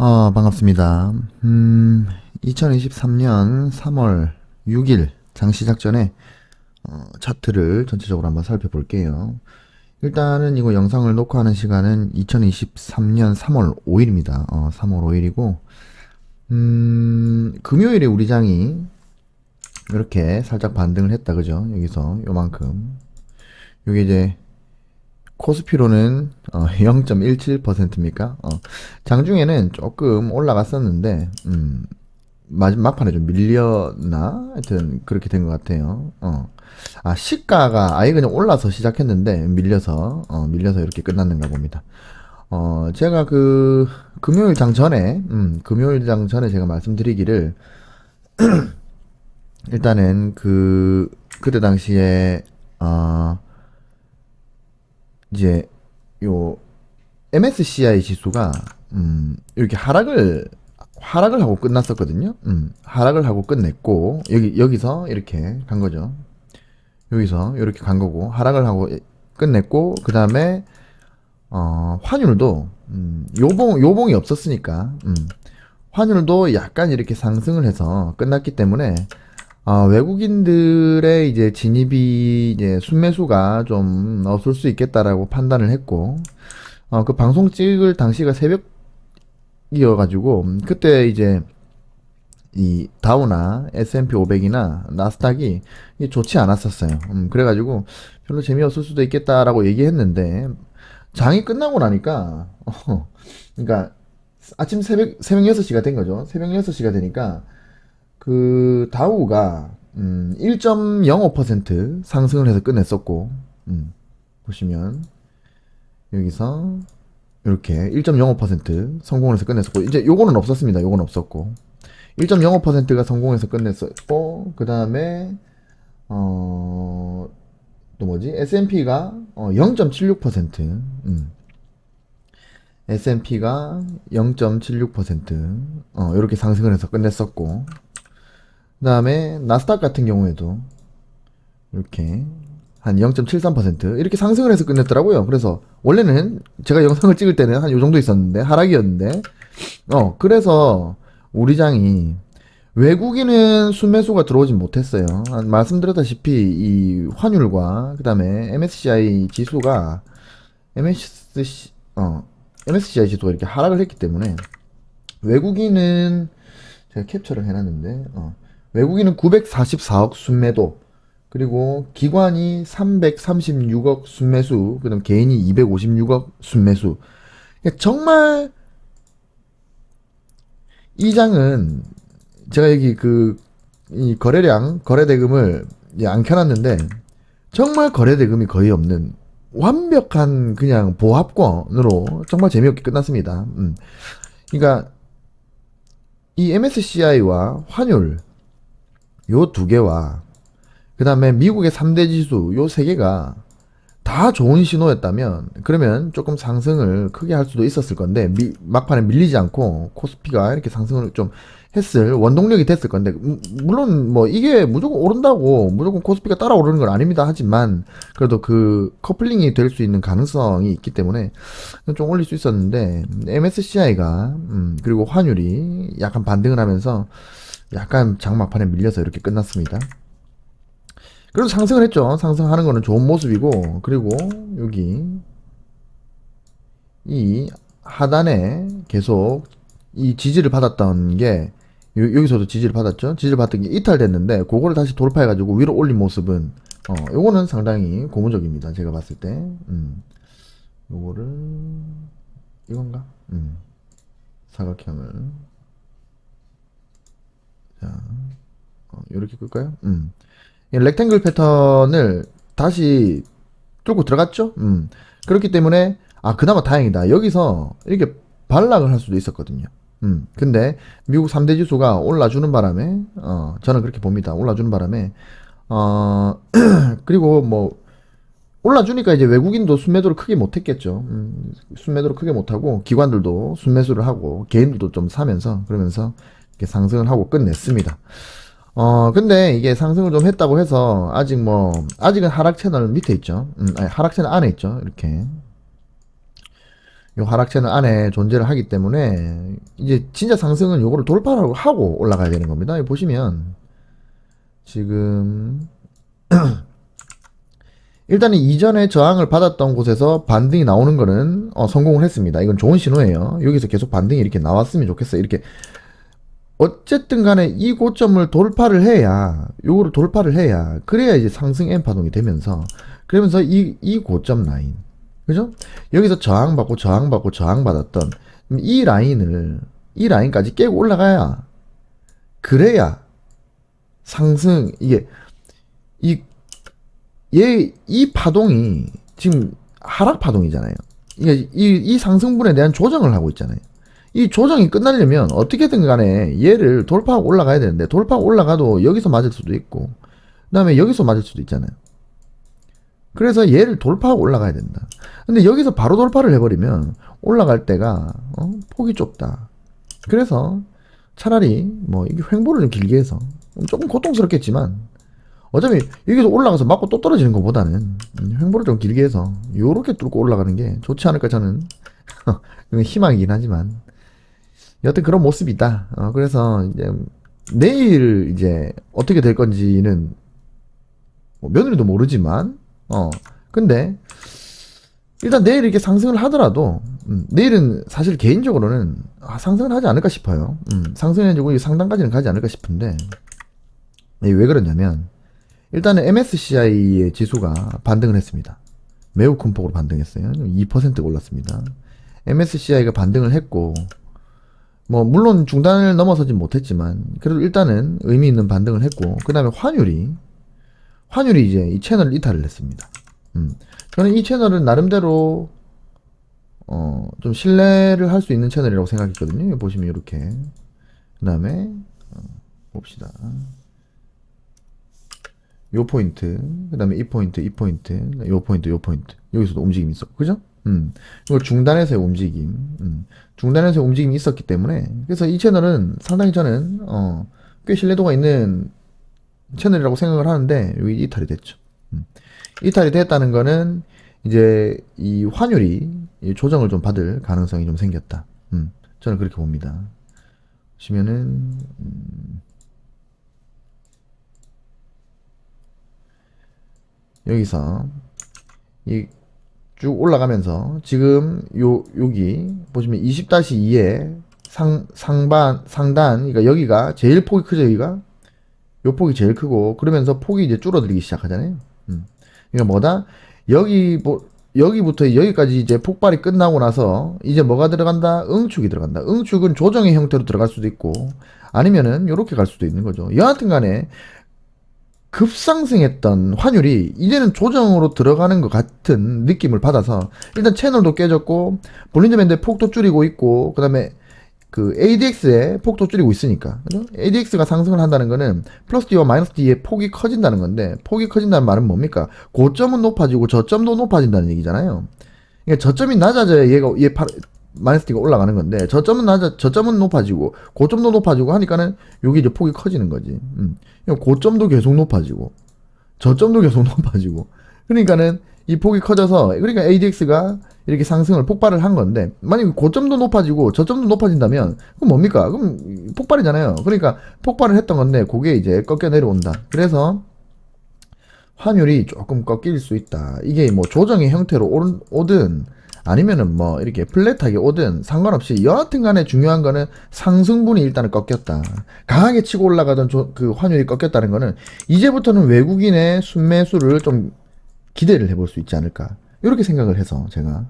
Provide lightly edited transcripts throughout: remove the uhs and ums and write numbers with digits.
반갑습니다. 2023년 3월 6일 장 시작 전에 차트를 전체적으로 한번 살펴볼게요. 일단은 이거 영상을 녹화하는 시간은 2023년 3월 5일입니다. 3월 5일이고 금요일에 우리 장이 이렇게 살짝 반등을 했다, 그죠? 여기서 요만큼. 요게 이제 코스피로는 0.17%입니까? 장중에는 조금 올라갔었는데 막판에 좀 밀렸나? 하여튼 그렇게 된 것 같아요. 시가가 아예 그냥 올라서 시작했는데 밀려서 이렇게 끝났는가 봅니다. 제가 그 금요일 장 전에 제가 말씀드리기를 일단은 그때 당시에 이제 요 MSCI 지수가 이렇게 하락을 하고 끝났었거든요. 하락을 하고 끝냈고 여기서 이렇게 간 거죠. 여기서 이렇게 간 거고 하락을 하고 끝냈고 그다음에 환율도 요봉이 없었으니까 환율도 약간 이렇게 상승을 해서 끝났기 때문에 외국인들의 이제 진입이 이제 순매수가 좀 없을 수 있겠다라고 판단을 했고, 그 방송 찍을 당시가 새벽이어가지고, 그때 이제 이 다우나 S&P 500이나 나스닥이 좋지 않았었어요. 그래가지고 별로 재미없을 수도 있겠다라고 얘기했는데, 장이 끝나고 나니까, 그러니까 아침 새벽 6시가 된 거죠. 새벽 6시가 되니까, 그 다우가 1.05% 상승을 해서 끝냈었고 보시면 여기서 이렇게 1.05% 성공을 해서 끝냈었고 이제 요거는 없었습니다. 요건 없었고 1.05%가 성공해서 끝냈었고 그 다음에 또 뭐지? S&P가 0.76% S&P가 0.76% 이렇게 상승을 해서 끝냈었고 그 다음에 나스닥 같은 경우에도 이렇게 한 0.73% 이렇게 상승을 해서 끝냈더라고요. 그래서 원래는 제가 영상을 찍을 때는 한 요 정도 있었는데 하락이었는데 그래서 우리 장이 외국인은 순매수가 들어오진 못했어요. 말씀드렸다시피 이 환율과 그 다음에 MSCI 지수가 MSCI 지수가 이렇게 하락을 했기 때문에 외국인은 제가 캡처를 해놨는데 외국인은 944억 순매도, 그리고 기관이 336억 순매수, 그 다음 개인이 256억 순매수. 그러니까 정말 이 장은 제가 여기 이 거래대금을 안 켜놨는데 정말 거래대금이 거의 없는 완벽한 그냥 보합권으로 정말 재미없게 끝났습니다. 그러니까 이 MSCI와 환율 요 두 개와 그 다음에 미국의 3대 지수 요 세 개가 다 좋은 신호였다면 그러면 조금 상승을 크게 할 수도 있었을 건데 막판에 밀리지 않고 코스피가 이렇게 상승을 좀 했을 원동력이 됐을 건데 물론 뭐 이게 무조건 오른다고 무조건 코스피가 따라 오르는 건 아닙니다. 하지만 그래도 그 커플링이 될 수 있는 가능성이 있기 때문에 좀 올릴 수 있었는데 MSCI가 그리고 환율이 약간 반등을 하면서 약간 장막판에 밀려서 이렇게 끝났습니다. 그래도 상승을 했죠. 상승하는 거는 좋은 모습이고, 그리고 여기 이 하단에 계속 이 지지를 받았던 게 여기서도 지지를 받았죠. 지지를 받던 게 이탈됐는데 그거를 다시 돌파해가지고 위로 올린 모습은 요거는 상당히 고무적입니다. 제가 봤을 때 요거를 이건가? 사각형을 자 이렇게 끌까요? 렉탱글 패턴을 다시 뚫고 들어갔죠? 그렇기 때문에, 그나마 다행이다. 여기서 이렇게 반락을 할 수도 있었거든요. 근데 미국 3대 지수가 올라주는 바람에, 저는 그렇게 봅니다. 올라주는 바람에, 그리고 뭐, 올라주니까 이제 외국인도 순매도를 크게 못했겠죠. 순매도를 크게 못하고, 기관들도 순매수를 하고, 개인들도 좀 사면서, 그러면서 이렇게 상승을 하고 끝냈습니다. 근데 이게 상승을 좀 했다고 해서 아직은 하락 채널 밑에 있죠. 아니, 하락 채널 안에 있죠. 이렇게 요 하락 채널 안에 존재를 하기 때문에 이제 진짜 상승은 요거를 돌파를 하고 올라가야 되는 겁니다. 여기 보시면 지금 일단은 이전에 저항을 받았던 곳에서 반등이 나오는 거는 성공을 했습니다. 이건 좋은 신호예요. 여기서 계속 반등이 이렇게 나왔으면 좋겠어요. 이렇게 어쨌든 간에 이 고점을 돌파를 해야, 요거를 돌파를 해야, 그래야 이제 상승 M 파동이 되면서, 그러면서 이 고점 라인, 그죠? 여기서 저항받았던 이 라인까지 깨고 올라가야, 그래야 상승, 이 파동이 지금 하락 파동이잖아요. 이 상승분에 대한 조정을 하고 있잖아요. 이 조정이 끝나려면 어떻게든 간에 얘를 돌파하고 올라가야 되는데, 돌파하고 올라가도 여기서 맞을 수도 있고 그 다음에 여기서 맞을 수도 있잖아요. 그래서 얘를 돌파하고 올라가야 된다. 근데 여기서 바로 돌파를 해버리면 올라갈 때가 폭이 좁다. 그래서 차라리 뭐 이게 횡보를 좀 길게 해서 조금 고통스럽겠지만 어차피 여기서 올라가서 맞고 또 떨어지는 것보다는 횡보를 좀 길게 해서 요렇게 뚫고 올라가는 게 좋지 않을까 저는 희망이긴 하지만 여튼 그런 모습이다. 그래서 이제 내일 이제 어떻게 될 건지는 뭐 며느리도 모르지만 근데 일단 내일 이렇게 상승을 하더라도 내일은 사실 개인적으로는 상승을 하지 않을까 싶어요. 상승해주고 상단까지는 가지 않을까 싶은데 왜 그러냐면 일단은 MSCI의 지수가 반등을 했습니다. 매우 큰 폭으로 반등했어요. 2%가 올랐습니다. MSCI가 반등을 했고 뭐 물론 중단을 넘어서진 못했지만 그래도 일단은 의미 있는 반등을 했고 그 다음에 환율이 이제 이 채널을 이탈을 했습니다. 저는 이 채널은 나름대로 좀 신뢰를 할 수 있는 채널이라고 생각했거든요. 보시면 이렇게 그 다음에 봅시다. 요 포인트, 그 다음에 이 포인트, 요 포인트, 여기서도 움직임이 있었고, 그죠? 이거 중단에서의 움직임, 중단에서의 움직임이 있었기 때문에, 그래서 이 채널은 상당히 저는, 꽤 신뢰도가 있는 채널이라고 생각을 하는데, 여기 이탈이 됐죠. 이탈이 됐다는 거는, 이제, 이 환율이 조정을 좀 받을 가능성이 좀 생겼다. 저는 그렇게 봅니다. 보시면은, 여기서 이 쭉 올라가면서 지금 여기 보시면 20-2에 상단 그러니까 여기가 제일 폭이 크죠. 여기가 요 폭이 제일 크고 그러면서 폭이 이제 줄어들기 시작하잖아요. 그러니까 뭐다 여기부터 여기까지 이제 폭발이 끝나고 나서 이제 뭐가 들어간다? 응축이 들어간다. 응축은 조정의 형태로 들어갈 수도 있고 아니면은 요렇게 갈 수도 있는 거죠. 여하튼 간에 급상승했던 환율이 이제는 조정으로 들어가는 것 같은 느낌을 받아서 일단 채널도 깨졌고 볼린저 밴드의 폭도 줄이고 있고 그 다음에 그 ADX의 폭도 줄이고 있으니까 그죠? ADX가 상승을 한다는 거는 플러스 D와 마이너스 D의 폭이 커진다는 건데 폭이 커진다는 말은 뭡니까? 고점은 높아지고 저점도 높아진다는 얘기잖아요. 그러니까 저점이 낮아져야 얘 마이너스 D가 올라가는 건데 저점은 높아지고 고점도 높아지고 하니까는 여기 이제 폭이 커지는 거지. 고점도 계속 높아지고 저점도 계속 높아지고 그러니까는 이 폭이 커져서 그러니까 ADX가 이렇게 상승을 폭발을 한 건데 만약에 고점도 높아지고 저점도 높아진다면 그럼 뭡니까? 그럼 폭발이잖아요. 그러니까 폭발을 했던 건데 그게 이제 꺾여 내려온다. 그래서 환율이 조금 꺾일 수 있다. 이게 뭐 조정의 형태로 오든 아니면은 뭐 이렇게 플랫하게 오든 상관없이 여하튼 간에 중요한 거는 상승분이 일단은 꺾였다. 강하게 치고 올라가던 그 환율이 꺾였다는 거는 이제부터는 외국인의 순매수를 좀 기대를 해볼 수 있지 않을까. 이렇게 생각을 해서 제가.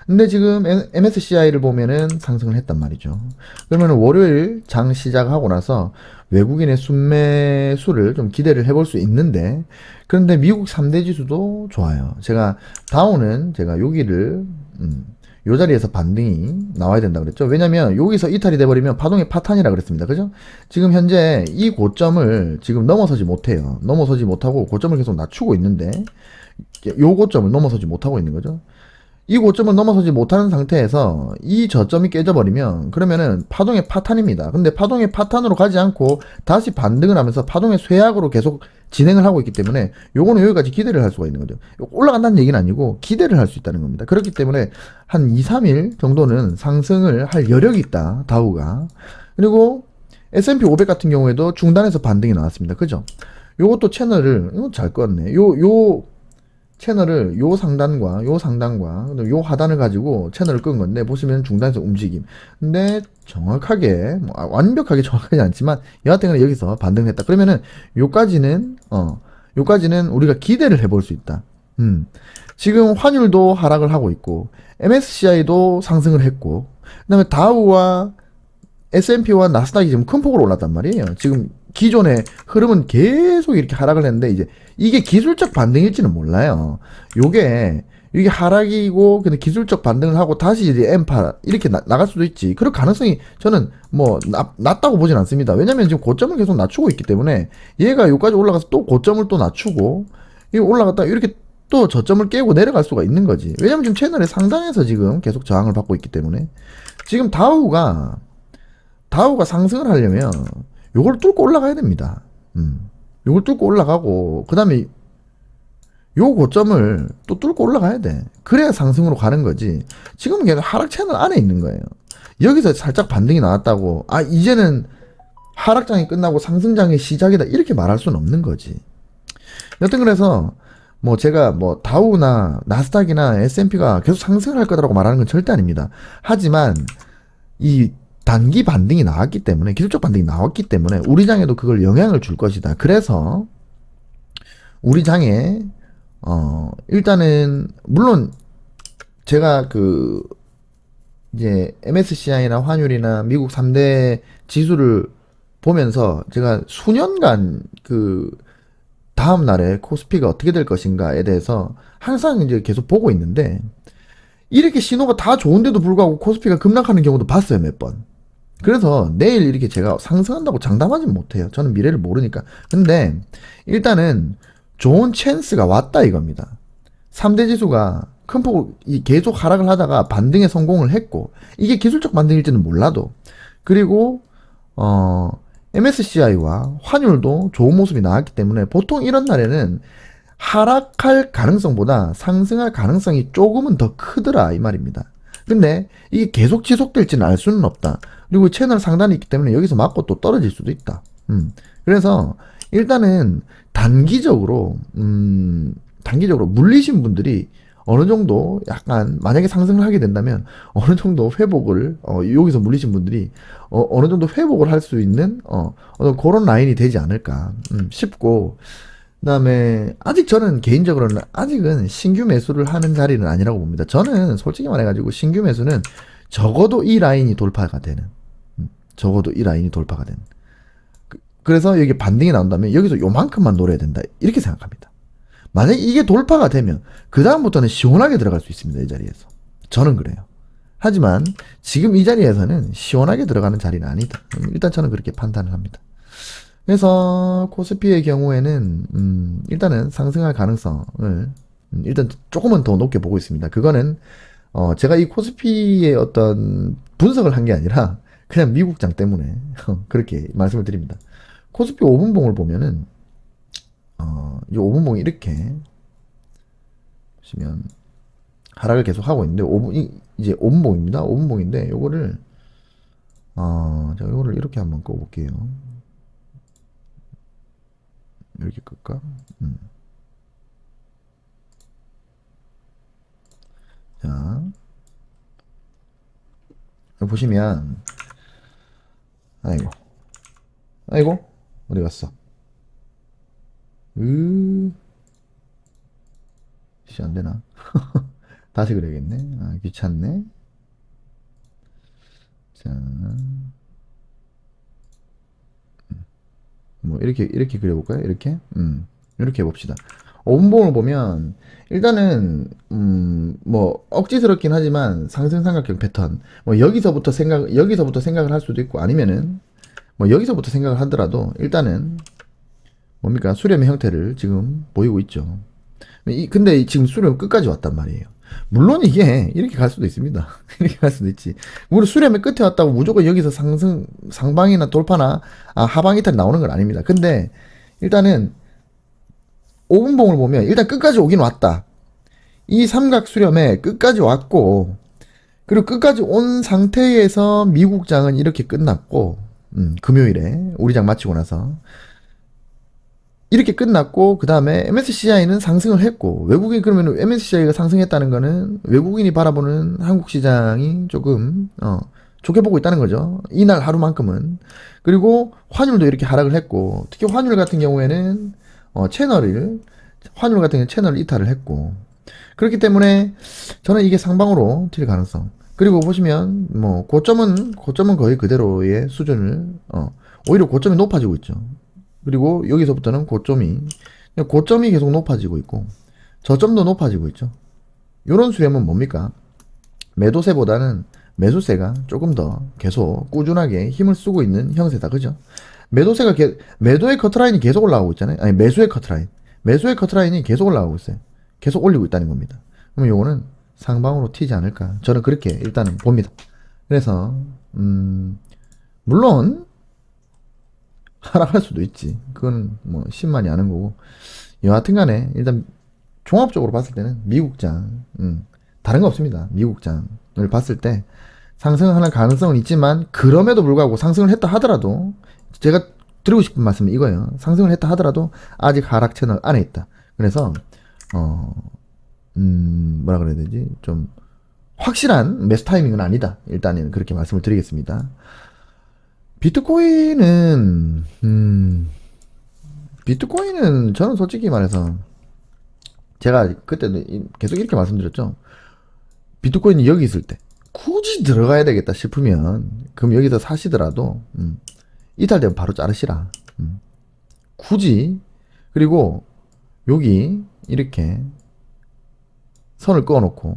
근데 지금 MSCI를 보면은 상승을 했단 말이죠. 그러면 월요일 장 시작하고 나서 외국인의 순매수를 좀 기대를 해볼 수 있는데 그런데 미국 3대 지수도 좋아요. 다운은 제가 여기를 요 자리에서 반등이 나와야 된다 그랬죠. 왜냐면 여기서 이탈이 돼버리면 파동의 파탄이라 그랬습니다. 그죠? 지금 현재 이 고점을 지금 넘어서지 못해요. 넘어서지 못하고 고점을 계속 낮추고 있는데 요 고점을 넘어서지 못하고 있는 거죠. 이 고점을 넘어서지 못하는 상태에서 이 저점이 깨져버리면 그러면은 파동의 파탄입니다. 근데 파동의 파탄으로 가지 않고 다시 반등을 하면서 파동의 쇠약으로 계속 진행을 하고 있기 때문에 요거는 여기까지 기대를 할 수가 있는 거죠. 올라간다는 얘기는 아니고 기대를 할 수 있다는 겁니다. 그렇기 때문에 한 2, 3일 정도는 상승을 할 여력이 있다. 다우가. 그리고 S&P 500 같은 경우에도 중단에서 반등이 나왔습니다. 그죠? 요것도 채널을 이거 잘 껐네. 요 채널을 요 상단과 요 상단과 요 하단을 가지고 채널을 끈 건데 보시면 중단에서 움직임. 근데 정확하게 완벽하게 정확하지 않지만 여하튼간에 여기서 반등했다. 그러면은 요까지는 우리가 기대를 해볼 수 있다. 지금 환율도 하락을 하고 있고 MSCI도 상승을 했고 그다음에 다우와 S&P와 나스닥이 지금 큰 폭으로 올랐단 말이에요. 지금 기존의 흐름은 계속 이렇게 하락을 했는데 이제 이게 기술적 반등일지는 몰라요. 이게 하락이고 근데 기술적 반등을 하고 다시 이제 엠파 이렇게 나갈 수도 있지. 그럴 가능성이 저는 뭐 낮다고 보진 않습니다. 왜냐면 지금 고점을 계속 낮추고 있기 때문에 얘가 여기까지 올라가서 또 고점을 또 낮추고 이거 올라갔다 이렇게 또 저점을 깨고 내려갈 수가 있는 거지. 왜냐면 지금 채널의 상단에서 지금 계속 저항을 받고 있기 때문에 지금 다우가 상승을 하려면 요걸 뚫고 올라가야 됩니다. 요걸 뚫고 올라가고 그 다음에 요 고점을 또 뚫고 올라가야 돼. 그래야 상승으로 가는 거지. 지금은 계속 하락 채널 안에 있는 거예요. 여기서 살짝 반등이 나왔다고 이제는 하락장이 끝나고 상승장의 시작이다 이렇게 말할 수는 없는 거지. 여튼 그래서 뭐 제가 뭐 다우나 나스닥이나 S&P가 계속 상승을 할 거다라고 말하는 건 절대 아닙니다. 하지만 이 단기 반등이 나왔기 때문에 기술적 반등이 나왔기 때문에 우리 장에도 그걸 영향을 줄 것이다. 그래서 우리 장에 일단은 물론 제가 이제 MSCI나 환율이나 미국 3대 지수를 보면서 제가 수년간 다음 날에 코스피가 어떻게 될 것인가에 대해서 항상 이제 계속 보고 있는데 이렇게 신호가 다 좋은데도 불구하고 코스피가 급락하는 경우도 봤어요, 몇 번. 그래서 내일 이렇게 제가 상승한다고 장담하진 못해요. 저는 미래를 모르니까. 근데 일단은 좋은 찬스가 왔다 이겁니다. 3대 지수가 큰 폭으로 계속 하락을 하다가 반등에 성공을 했고 이게 기술적 반등일지는 몰라도 그리고 MSCI와 환율도 좋은 모습이 나왔기 때문에 보통 이런 날에는 하락할 가능성보다 상승할 가능성이 조금은 더 크더라 이 말입니다. 근데 이게 계속 지속될지는 알 수는 없다. 그리고 채널 상단이 있기 때문에 여기서 맞고 또 떨어질 수도 있다. 그래서 일단은 단기적으로 물리신 분들이 어느 정도 약간 만약에 상승을 하게 된다면 어느 정도 회복을 여기서 물리신 분들이 어느 정도 회복을 할 수 있는 그런 라인이 되지 않을까 싶고 그다음에 아직 저는 개인적으로는 아직은 신규 매수를 하는 자리는 아니라고 봅니다. 저는 솔직히 말해가지고 신규 매수는 적어도 이 라인이 돌파가 되는 그래서 여기 반등이 나온다면 여기서 요만큼만 노려야 된다 이렇게 생각합니다. 만약에 이게 돌파가 되면 그 다음부터는 시원하게 들어갈 수 있습니다. 이 자리에서 저는 그래요. 하지만 지금 이 자리에서는 시원하게 들어가는 자리는 아니다. 일단 저는 그렇게 판단을 합니다. 그래서 코스피의 경우에는 일단은 상승할 가능성을 일단 조금은 더 높게 보고 있습니다. 그거는 제가 이 코스피의 어떤 분석을 한 게 아니라 그냥 미국장 때문에 그렇게 말씀을 드립니다. 코스피 5분봉을 보면은 이 5분봉이 이렇게 보시면 하락을 계속 하고 있는데 이제 5분봉입니다. 5분봉인데 요거를 제가 요거를 이렇게 한번 꺼 볼게요. 이렇게 끌까? 자, 보시면 아이고 어디 갔어? 안 되나? 다시 그래야겠네. 귀찮네. 자, 뭐 이렇게 그려볼까요? 이렇게 해봅시다. 5분봉을 보면 일단은 뭐 억지스럽긴 하지만 상승 삼각형 패턴 뭐 여기서부터 생각을 할 수도 있고 아니면은 뭐 여기서부터 생각을 하더라도 일단은 뭡니까 수렴의 형태를 지금 보이고 있죠. 근데 지금 수렴 끝까지 왔단 말이에요. 물론 이게 이렇게 갈 수도 있습니다. 이렇게 갈 수도 있지. 물론 수렴의 끝에 왔다고 무조건 여기서 상방이나 돌파나 하방 이탈이 나오는 건 아닙니다. 근데 일단은 5분봉을 보면 일단 끝까지 오긴 왔다. 이 삼각 수렴에 끝까지 왔고, 그리고 끝까지 온 상태에서 미국장은 이렇게 끝났고, 금요일에 우리 장 마치고 나서 이렇게 끝났고, 그 다음에 MSCI는 상승을 했고, 외국인 그러면 MSCI가 상승했다는 거는 외국인이 바라보는 한국 시장이 조금 좋게 보고 있다는 거죠. 이날 하루만큼은. 그리고 환율도 이렇게 하락을 했고, 특히 환율 같은 경우에는 환율 같은 경우는 채널을 이탈을 했고, 그렇기 때문에 저는 이게 상방으로 튈 가능성. 그리고 보시면 뭐 고점은 거의 그대로의 수준을 오히려 고점이 높아지고 있죠. 그리고 여기서부터는 고점이 계속 높아지고 있고 저점도 높아지고 있죠. 이런 수렴은 뭡니까? 매도세보다는 매수세가 조금 더 계속 꾸준하게 힘을 쓰고 있는 형세다. 그죠? 매도의 커트라인이 계속 올라가고 있잖아요. 아니, 매수의 커트라인이 계속 올라가고 있어요. 계속 올리고 있다는 겁니다. 그러면 요거는 상방으로 튀지 않을까. 저는 그렇게 일단은 봅니다. 그래서, 물론, 하락할 수도 있지. 그건 뭐, 신만이 아는 거고. 여하튼 간에, 일단, 종합적으로 봤을 때는 미국장, 다른 거 없습니다. 미국장을 봤을 때, 상승하는 가능성은 있지만, 그럼에도 불구하고 상승을 했다 하더라도, 제가 드리고 싶은 말씀은 이거예요. 상승을 했다 하더라도, 아직 하락 채널 안에 있다. 그래서, 뭐라 그래야 되지? 좀, 확실한 매수 타이밍은 아니다. 일단은 그렇게 말씀을 드리겠습니다. 비트코인은 저는 솔직히 말해서, 제가 그때도 계속 이렇게 말씀드렸죠. 비트코인이 여기 있을 때, 굳이 들어가야 되겠다 싶으면, 그럼 여기서 사시더라도, 이탈되면 바로 자르시라. 굳이, 그리고, 여기, 이렇게, 선을 그어놓고,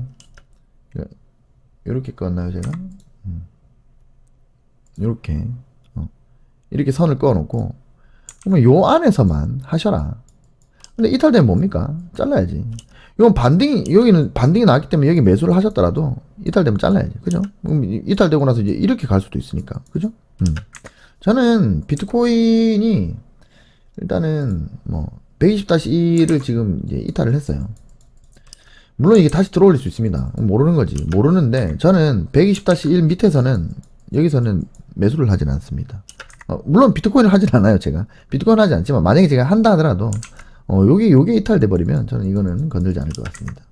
이렇게 그었나요, 제가? 이렇게 선을 그어놓고, 그러면 요 안에서만 하셔라. 근데 이탈되면 뭡니까? 잘라야지. 여기는 반등이 나왔기 때문에 여기 매수를 하셨더라도, 이탈되면 잘라야지. 그죠? 그럼 이탈되고 나서 이제 이렇게 갈 수도 있으니까. 그죠? 저는 비트코인이, 일단은, 120-1을 지금 이제 이탈을 했어요. 물론 이게 다시 들어올릴 수 있습니다. 모르는 거지. 모르는데 저는 120-1 밑에서는 여기서는 매수를 하진 않습니다. 물론 비트코인을 하진 않아요. 제가 비트코인 하지 않지만 만약에 제가 한다 하더라도 요게 이탈돼 버리면 저는 이거는 건들지 않을 것 같습니다.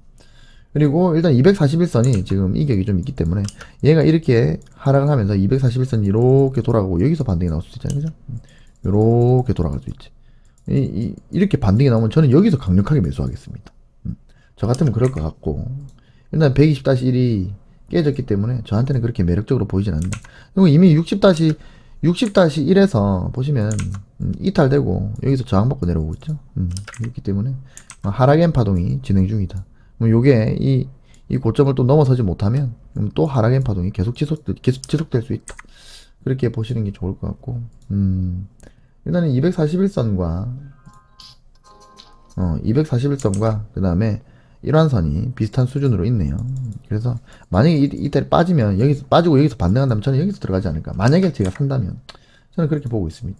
그리고 일단 241선이 지금 이격이 좀 있기 때문에 얘가 이렇게 하락을 하면서 241선이 이렇게 돌아가고 여기서 반등이 나올 수 있잖아요. 그죠? 이렇게 돌아갈 수 있지. 이렇게 반등이 나오면 저는 여기서 강력하게 매수하겠습니다. 저 같으면 그럴 것 같고, 일단 120-1이 깨졌기 때문에 저한테는 그렇게 매력적으로 보이진 않는다. 그리고 이미 60-1에서 보시면 이탈되고 여기서 저항받고 내려오고 있죠. 그렇기 때문에 하락엔 파동이 진행 중이다. 요게 이 고점을 또 넘어서지 못하면 또 하락엔 파동이 계속 지속될 수 있다. 그렇게 보시는 게 좋을 것 같고, 일단은 241선과 그 다음에 일환선이 비슷한 수준으로 있네요. 그래서 만약에 이때 빠지면 여기서 빠지고 여기서 반등한다면 저는 여기서 들어가지 않을까. 만약에 제가 산다면 저는 그렇게 보고 있습니다.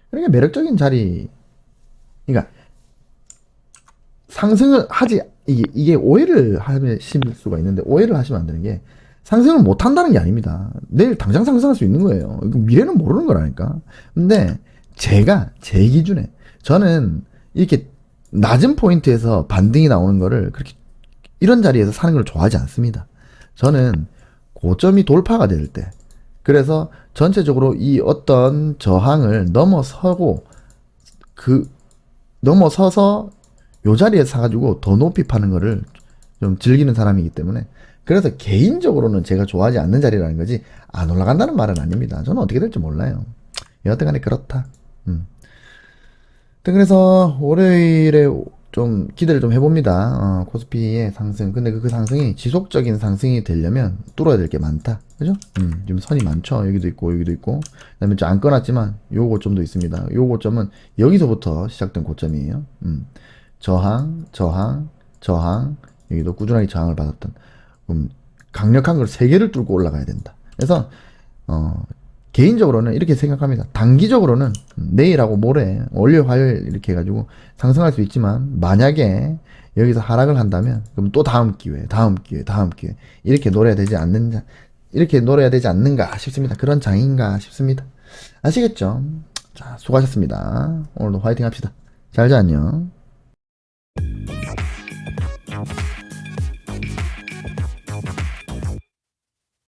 그러니까 매력적인 자리, 그러니까 상승을 하지, 이게 오해를 하실 수가 있는데, 오해를 하시면 안 되는 게 상승을 못 한다는 게 아닙니다. 내일 당장 상승할 수 있는 거예요. 미래는 모르는 거라니까. 근데 제 기준에 저는 이렇게 낮은 포인트에서 반등이 나오는 거를 그렇게 이런 자리에서 사는 걸 좋아하지 않습니다. 저는 고점이 돌파가 될 때, 그래서 전체적으로 이 어떤 저항을 넘어서서 요 자리에 사가지고 더 높이 파는 거를 좀 즐기는 사람이기 때문에, 그래서 개인적으로는 제가 좋아하지 않는 자리라는 거지 안 올라간다는 말은 아닙니다. 저는 어떻게 될지 몰라요. 여하튼 간에 그렇다. 그래서 월요일에 좀 기대를 좀 해봅니다. 코스피의 상승. 근데 그 상승이 지속적인 상승이 되려면 뚫어야 될 게 많다. 그죠? 지금 선이 많죠. 여기도 있고 여기도 있고. 그다음에 좀 안 꺼놨지만 요 고점도 있습니다. 요 고점은 여기서부터 시작된 고점이에요. 저항. 여기도 꾸준하게 저항을 받았던. 강력한 걸 3개를 뚫고 올라가야 된다. 그래서 개인적으로는 이렇게 생각합니다. 단기적으로는 내일하고 모레, 월요일, 화요일 이렇게 해가지고 상승할 수 있지만, 만약에 여기서 하락을 한다면, 그럼 또 다음 기회, 다음 기회, 다음 기회, 이렇게 노려야 되지 않는가, 이렇게 노려야 되지 않는가 싶습니다. 그런 장인가 싶습니다. 아시겠죠? 자, 수고하셨습니다. 오늘도 화이팅 합시다. 잘 자, 안녕.